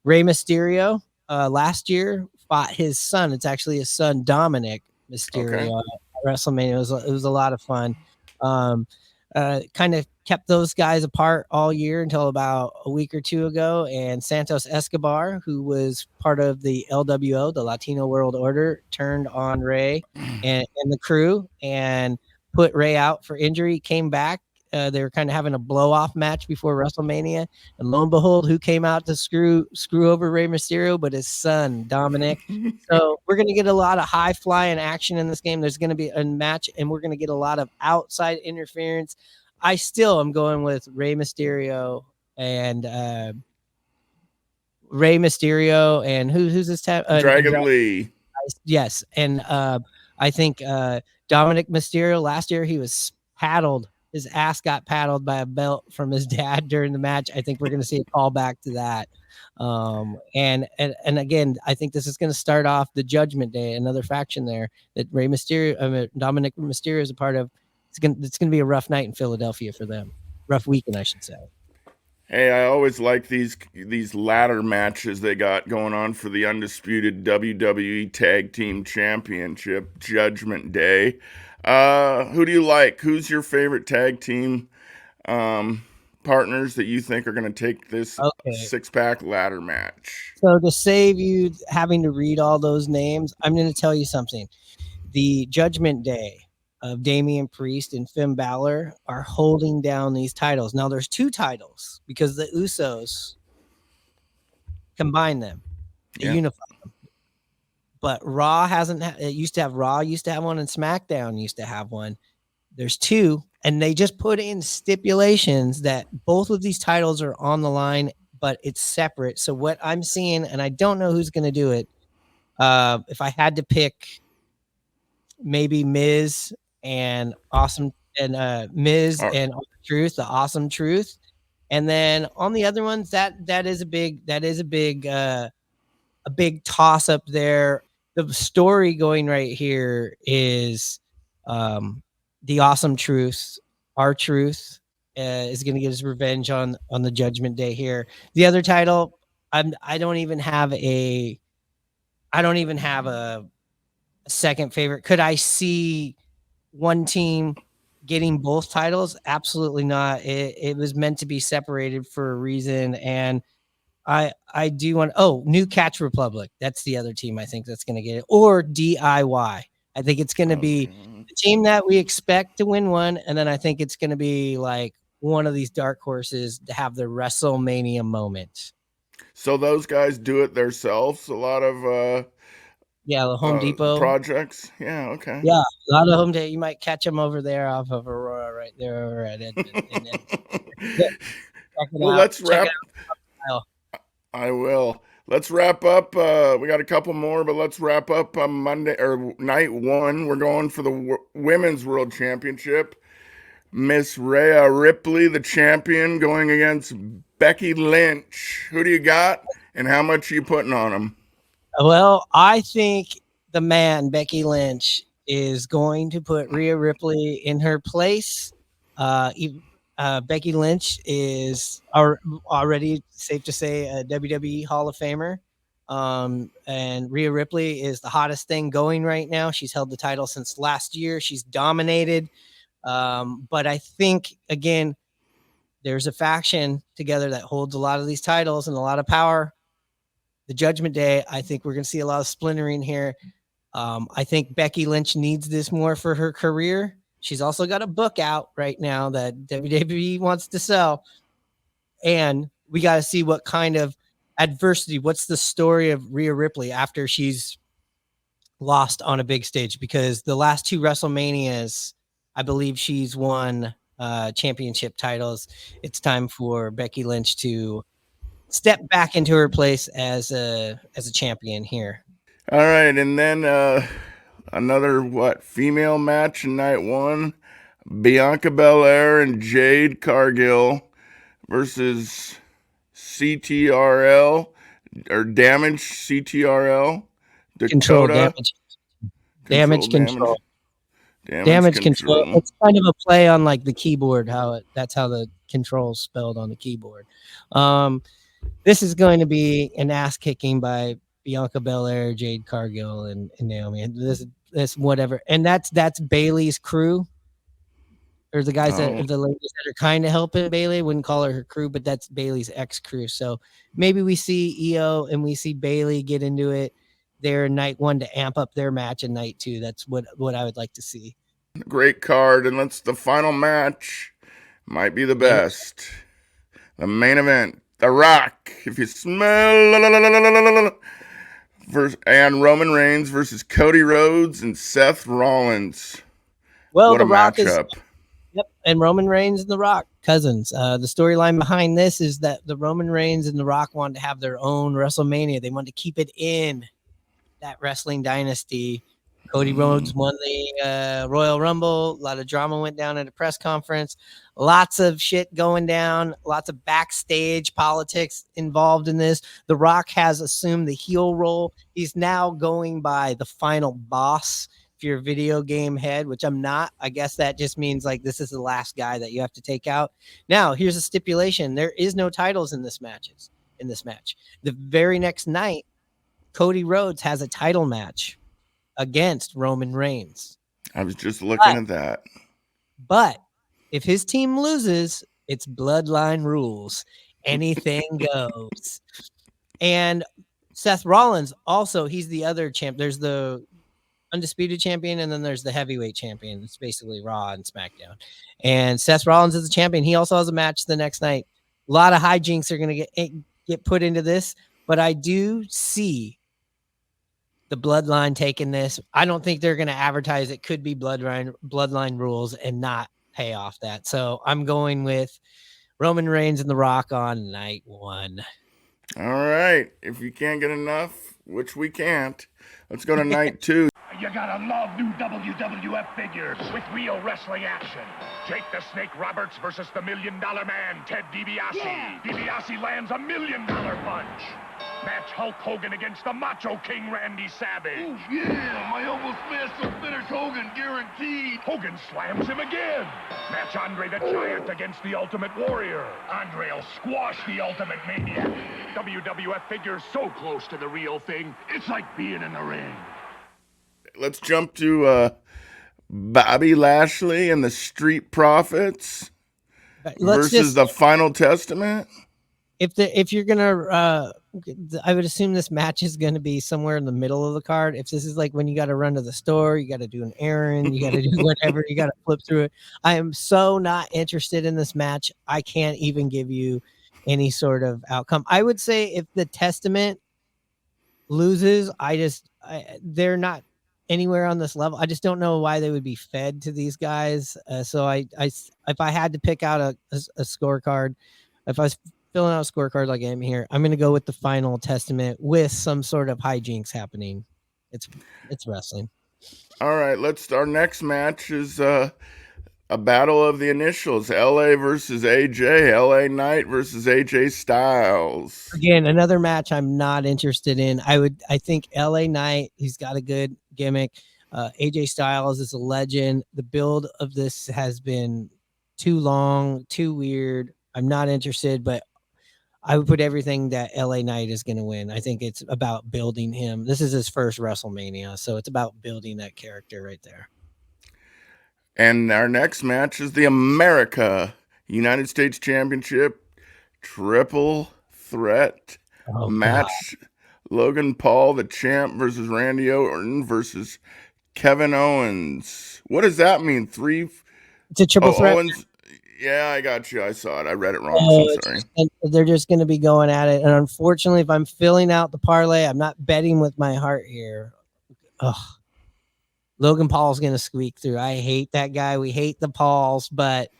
Rey Mysterio last year fought his son. It's actually his son, Dominic Mysterio, at WrestleMania. It was a lot of fun. Kind of kept those guys apart all year until about a week or two ago. And Santos Escobar, who was part of the LWO, the Latino World Order, turned on Ray and the crew and put Ray out for injury, came back. They were kind of having a blow-off match before WrestleMania, and lo and behold, who came out to screw over Rey Mysterio but his son, Dominic. So we're going to get a lot of high-flying action in this game. There's going to be a match, and we're going to get a lot of outside interference. I still am going with Rey Mysterio and who's this time? Dragon Lee. Yes, and I think Dominic Mysterio last year, he was paddled. His ass got paddled by a belt from his dad during the match. I think we're going to see a callback to that. And again, I think this is going to start off the Judgment Day, another faction there that Dominic Mysterio is a part of. It's going to be a rough night in Philadelphia for them. Rough weekend, I should say. Hey, I always like these ladder matches they got going on for the undisputed WWE Tag Team Championship, Judgment Day. Who do you like? Who's your favorite tag team partners that you think are going to take this six-pack ladder match? So to save you having to read all those names, I'm going to tell you something. The Judgment Day of Damian Priest and Finn Balor are holding down these titles. Now there's two titles because the Usos combine them, unify them. But Raw hasn't. It used to have Raw, used to have one, and SmackDown used to have one. There's two, and they just put in stipulations that both of these titles are on the line, but it's separate. So what I'm seeing, and I don't know who's going to do it. If I had to pick, maybe Miz and Awesome and Miz and Truth, the Awesome Truth, and then on the other ones, that is a big toss up there. The story going right here is the Awesome Truth, R-Truth, is going to get his revenge on the Judgment Day here. The other title, I don't even have a second favorite. Could I see one team getting both titles? Absolutely not. It was meant to be separated for a reason, and I do want New Catch Republic. That's the other team I think that's going to get it, or DIY. I think it's going to be the team that we expect to win one, and then I think it's going to be like one of these dark horses to have the WrestleMania moment. So those guys do it themselves. A lot of Yeah, the Home Depot projects. Yeah, okay. Yeah, a lot of Home Depot. You might catch them over there off of Aurora, right there over at Edmond. And then, well, let's wrap. I will. Let's wrap up. We got a couple more, but let's wrap up on Monday or night one. We're going for the Women's World Championship. Miss Rhea Ripley, the champion, going against Becky Lynch. Who do you got, and how much are you putting on them? Well, I think the man, Becky Lynch, is going to put Rhea Ripley in her place. Becky Lynch is already, safe to say, a WWE Hall of Famer. And Rhea Ripley is the hottest thing going right now. She's held the title since last year. She's dominated. But I think, again, there's a faction together that holds a lot of these titles and a lot of power. The Judgment Day, I think we're going to see a lot of splintering here. I think Becky Lynch needs this more for her career. She's also got a book out right now that WWE wants to sell. And we got to see what kind of adversity, what's the story of Rhea Ripley after she's lost on a big stage, because the last two WrestleManias, I believe she's won championship titles. It's time for Becky Lynch to step back into her place as a champion here. All right, and then another female match in night one: Bianca Belair and Jade Cargill versus CTRL or Damage CTRL. Control damage. Damage control. Damage control. It's kind of a play on like the keyboard, that's how the control's spelled on the keyboard. This is going to be an ass kicking by Bianca Belair, Jade Cargill, and Naomi. And this whatever. And that's Bailey's crew. Or the guys the ladies that are kind of helping Bailey. Wouldn't call her crew, but that's Bailey's ex crew. So maybe we see EO and we see Bailey get into it there in night one to amp up their match in night two. That's what I would like to see. Great card, and that's the final match. Might be the best. The main event: The Rock, if you smell, and Roman Reigns versus Cody Rhodes and Seth Rollins. Well, what The Rock matchup. and Roman Reigns and The Rock, cousins. The storyline behind this is that the Roman Reigns and The Rock wanted to have their own WrestleMania. They wanted to keep it in that wrestling dynasty. Cody Rhodes won the Royal Rumble. A lot of drama went down at a press conference. Lots of shit going down. Lots of backstage politics involved in this. The Rock has assumed the heel role. He's now going by the final boss. If you're a video game head, which I'm not, I guess that just means like this is the last guy that you have to take out. Now, here's a stipulation. There is no titles in this match. The very next night, Cody Rhodes has a title match against Roman Reigns. I was just looking at that. But if his team loses, it's bloodline rules. Anything goes. And Seth Rollins also, he's the other champ. There's the undisputed champion, and then there's the heavyweight champion. It's basically Raw and SmackDown. And Seth Rollins is the champion. He also has a match the next night. A lot of hijinks are going to get put into this, but I do see the bloodline taking this. I don't think they're going to advertise it could be bloodline rules and not pay off that. So I'm going with Roman Reigns and The Rock on night one. All right. If you can't get enough, which we can't, let's go to night two. You gotta love new WWF figures with real wrestling action. Jake the Snake Roberts versus the $1 Million Man, Ted DiBiase. Yeah. DiBiase lands a $1 million punch. Match Hulk Hogan against the Macho King Randy Savage. Oh, yeah, my elbow smash will finish Hogan, guaranteed. Hogan slams him again. Match Andre the Giant against the Ultimate Warrior. Andre will squash the Ultimate Maniac. WWF figures so close to the real thing, it's like being in the ring. Let's jump to Bobby Lashley and the Street Profits versus the Final Testament. If you're gonna, I would assume this match is gonna be somewhere in the middle of the card. If this is like when you got to run to the store, you got to do an errand, you got to do whatever, you got to flip through it. I am so not interested in this match. I can't even give you any sort of outcome. I would say if the Testament loses, they're not anywhere on this level. I just don't know why they would be fed to these guys. So if I had to pick out a scorecard, if I was filling out a scorecard like I am here, I'm going to go with the Final Testament with some sort of hijinks happening. It's wrestling. All right, our next match is a battle of the initials, LA versus AJ, LA Knight versus AJ Styles. Again, another match I'm not interested in. I think LA Knight, he's got a good gimmick. AJ Styles is a legend. The build of this has been too long, too weird. I'm not interested, but I would put everything that LA Knight is going to win. I think it's about building him. This is his first WrestleMania, so it's about building that character right there. And our next match is the America United States Championship Triple Threat match. God. Logan Paul, the champ, versus Randy Orton versus Kevin Owens. What does that mean? It's a triple threat. Owens. Yeah, I got you. I saw it. I read it wrong. So sorry. They're just going to be going at it. And unfortunately, if I'm filling out the parlay, I'm not betting with my heart here. Ugh. Logan Paul's going to squeak through. I hate that guy. We hate the Pauls, but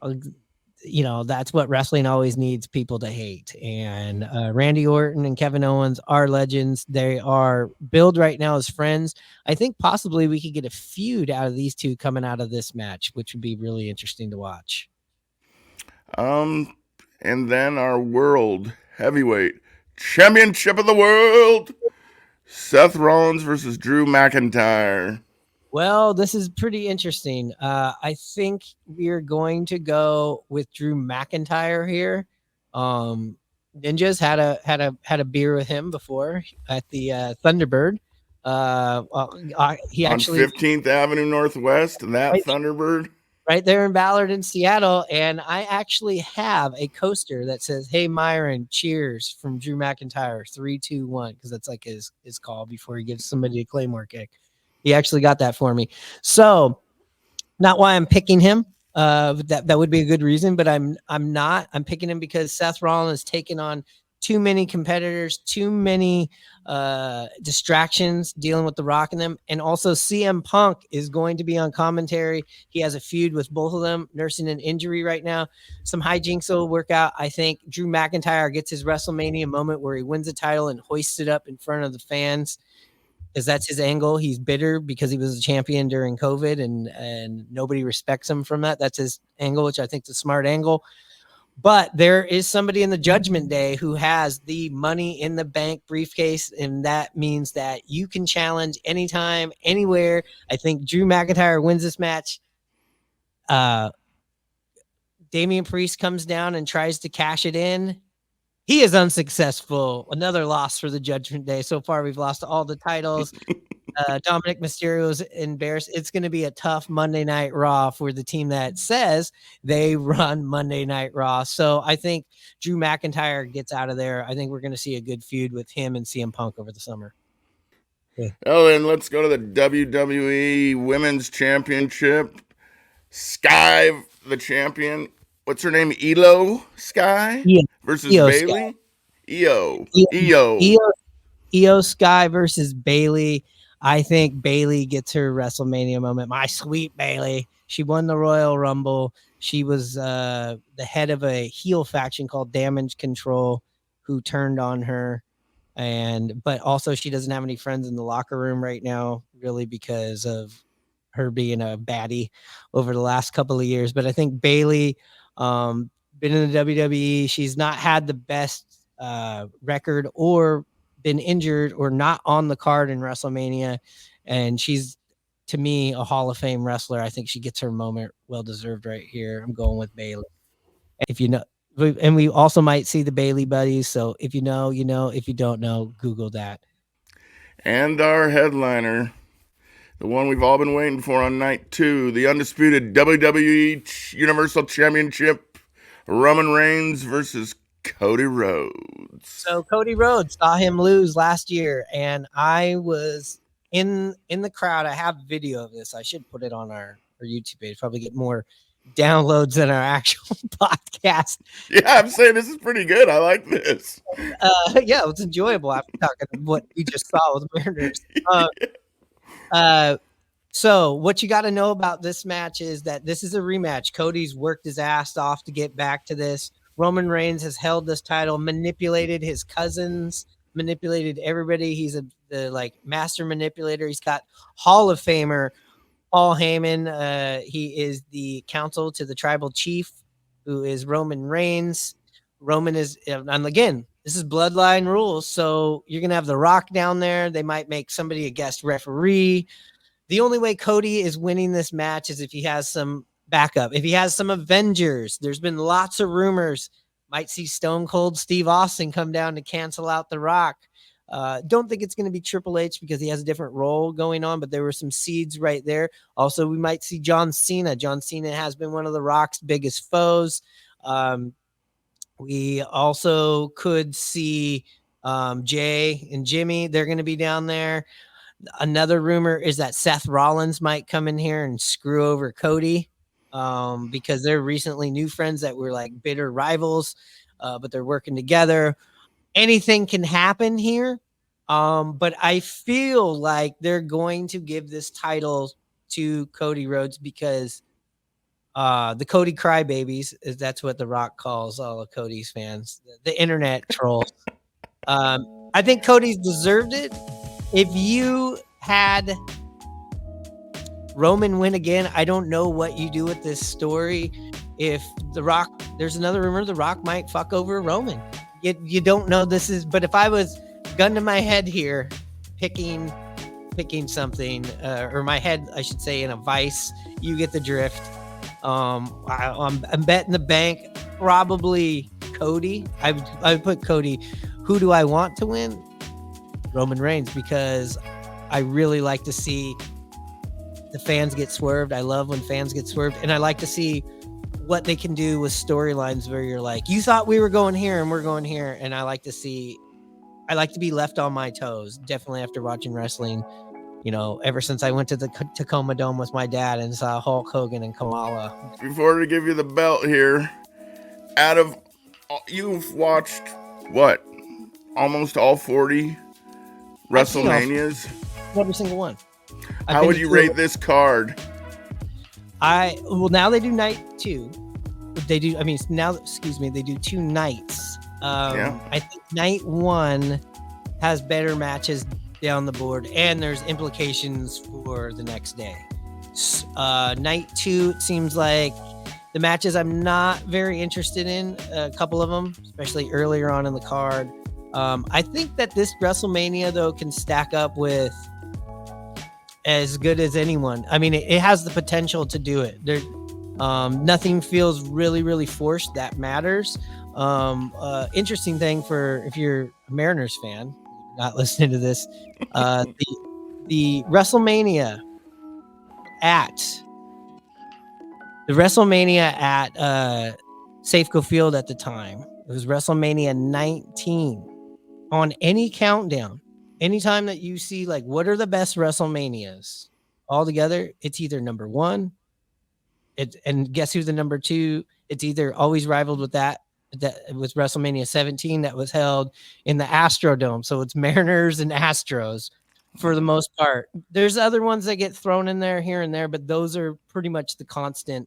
that's what wrestling always needs people to hate. And Randy Orton and Kevin Owens are legends. They are billed right now as friends. I think possibly we could get a feud out of these two coming out of this match, which would be really interesting to watch. And then our World Heavyweight Championship of the World, Seth Rollins versus Drew McIntyre. Well, this is pretty interesting. I think we're going to go with Drew McIntyre here. Ninja's had a beer with him before at the Thunderbird. He actually on 15th Avenue Northwest, that Thunderbird. Right there in Ballard in Seattle. And I actually have a coaster that says, "Hey, Myron, cheers," from Drew McIntyre, 3, 2, 1, because that's like his call before he gives somebody a Claymore kick. He actually got that for me. So not why I'm picking him. That would be a good reason, but I'm not. I'm picking him because Seth Rollins has taken on too many competitors, too many distractions dealing with The Rock in them. And also CM Punk is going to be on commentary. He has a feud with both of them, nursing an injury right now. Some hijinks will work out. I think Drew McIntyre gets his WrestleMania moment where he wins the title and hoists it up in front of the fans, because that's his angle. He's bitter because he was a champion during COVID and nobody respects him from that. That's his angle, which I think is a smart angle. But there is somebody in the Judgment Day who has the Money in the Bank briefcase, and that means that you can challenge anytime, anywhere. I think Drew McIntyre wins this match. Damian Priest comes down and tries to cash it in. He is unsuccessful. Another loss for the Judgment Day. So far, we've lost all the titles. Dominic Mysterio's embarrassed. It's going to be a tough Monday Night Raw for the team that says they run Monday Night Raw. So I think Drew McIntyre gets out of there. I think we're going to see a good feud with him and CM Punk over the summer. Yeah. Oh, and let's go to the WWE Women's Championship. Sky, the champion. What's her name? Io Sky versus Bayley. Io Sky versus Bayley. I think Bayley gets her WrestleMania moment. My sweet Bayley. She won the Royal Rumble. She was the head of a heel faction called Damage Control, who turned on her. but also she doesn't have any friends in the locker room right now, really, because of her being a baddie over the last couple of years. But I think Bailey, been in the WWE, she's not had the best record, or been injured, or not on the card in WrestleMania, and she's, to me, a Hall of Fame wrestler. I think she gets her moment, well deserved, right here. I'm going with Bailey. If you know, and we also might see the Bailey buddies. So if you know, you know. If you don't know, Google that. And our headliner, the one we've all been waiting for on night 2, the undisputed WWE Universal Championship, Roman Reigns versus Cody Rhodes. So Cody Rhodes, saw him lose last year, and I was in the crowd. I have video of this. I should put it on our YouTube page. Probably get more downloads than our actual podcast. Yeah, I'm saying this is pretty good. I like this. Yeah, it's enjoyable after talking what we just saw with Mariners. So what you got to know about this match is that this is a rematch. Cody's worked his ass off to get back to this. Roman Reigns has held this title, manipulated his cousins, manipulated everybody. He's the master manipulator. He's got Hall of Famer Paul Heyman. He is the counsel to the tribal chief, who is Roman Reigns. Roman is, and again, this is bloodline rules. So you're going to have The Rock down there. They might make somebody a guest referee. The only way Cody is winning this match is if he has some backup, if he has some Avengers. There's been lots of rumors. Might see Stone Cold Steve Austin come down to cancel out The Rock. Don't think it's going to be Triple H because he has a different role going on, but there were some seeds right there. Also, we might see John Cena. John Cena has been one of The Rock's biggest foes. We also could see Jay and Jimmy. They're going to be down there. Another rumor is that Seth Rollins might come in here and screw over Cody, because they're recently new friends that were like bitter rivals, but they're working together. Anything can happen here, but I feel like they're going to give this title to Cody Rhodes because the Cody crybabies, that's what The Rock calls all of Cody's fans, the internet trolls. I think Cody's deserved it. If you had Roman win again, I don't know what you do with this story. If The Rock, there's another rumor The Rock might fuck over Roman. You don't know this is, but if I was gun to my head here, picking something, or my head, I should say, in a vice, you get the drift. I'm betting the bank, probably Cody. I would put Cody. Who do I want to win? Roman Reigns, because I really like to see the fans get swerved. I love when fans get swerved, and I like to see what they can do with storylines where you're like, you thought we were going here and we're going here, and I like to be left on my toes. Definitely after watching wrestling, ever since I went to the Tacoma Dome with my dad and saw Hulk Hogan and Kamala. Before we give you the belt here, you've watched what? Almost all 40 WrestleManias? Every single one. How would you rate this card? Now they do night 2. They do 2 nights. I think night 1 has better matches down the board, and there's implications for the next day. Night 2, it seems like the matches I'm not very interested in, a couple of them, especially earlier on in the card. I think that this WrestleMania, though, can stack up with as good as anyone. I mean, it has the potential to do it. Nothing feels really, really forced. That matters. Interesting thing for if you're a Mariners fan, not listening to this, the WrestleMania at Safeco Field at the time, it was WrestleMania 19. On any countdown, anytime that you see like what are the best WrestleManias all together, it's either number 1. And guess who's the number 2? It's either always rivaled with that with WrestleMania 17 that was held in the Astrodome. So it's Mariners and Astros for the most part. There's other ones that get thrown in there here and there, but those are pretty much the constant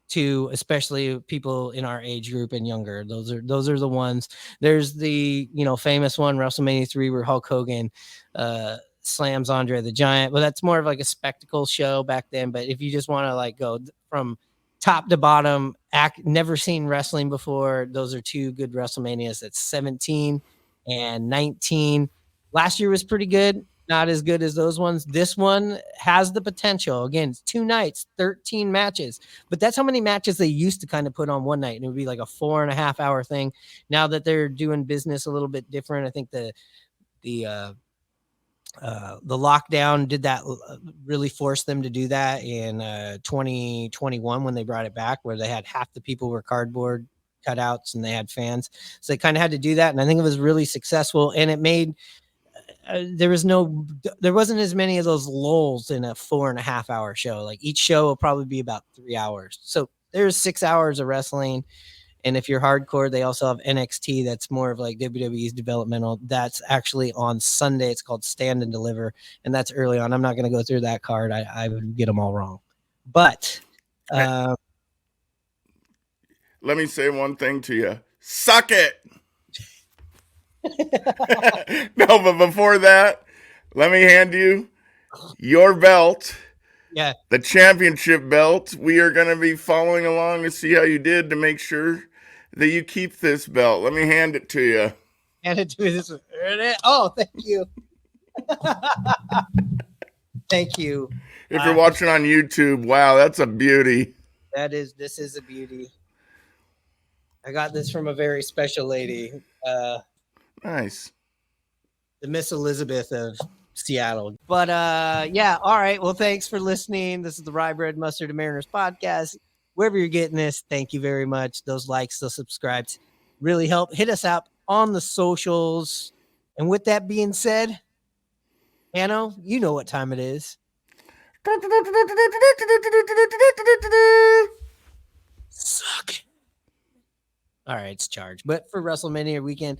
to especially people in our age group and younger. Those are the ones. There's the famous one, WrestleMania 3, where Hulk Hogan slams Andre the Giant. But that's more of like a spectacle show back then. But if you just want to like go from top to bottom, never seen wrestling before, those are two good WrestleManias. That's 17 and 19. Last year was pretty good. Not as good as those ones. This one has the potential. Again, it's 2 nights, 13 matches. But that's how many matches they used to kind of put on one night. And it would be like a 4.5 hour thing. Now that they're doing business a little bit different, I think the lockdown did that, really forced them to do that in 2021 when they brought it back, where they had half the people were cardboard cutouts and they had fans. So they kind of had to do that. And I think it was really successful. And it made there wasn't as many of those lulls in a 4.5 hour show. Like each show will probably be about 3 hours. So there's 6 hours of wrestling. And if you're hardcore, they also have NXT. That's more of like WWE's developmental. That's actually on Sunday. It's called Stand and Deliver. And that's early on. I'm not going to go through that card. I would get them all wrong. But let me say one thing to you. Suck it. No, but before that, let me hand you your belt. Yeah. The championship belt. We are going to be following along to see how you did to make sure that you keep this belt. Let me hand it to you. Hand it to me this one. Oh, thank you. Thank you. If you're watching on YouTube, wow, that's a beauty. This is a beauty. I got this from a very special lady. Nice. The Miss Elizabeth of Seattle. But yeah, all right. Well, thanks for listening. This is the Rye Bread Mustard and Mariners podcast. Wherever you're getting this, thank you very much. Those likes, those subscribes really help. Hit us up on the socials. And with that being said, Hanno, you know what time it is. Suck it. All right, it's charged. But for WrestleMania weekend,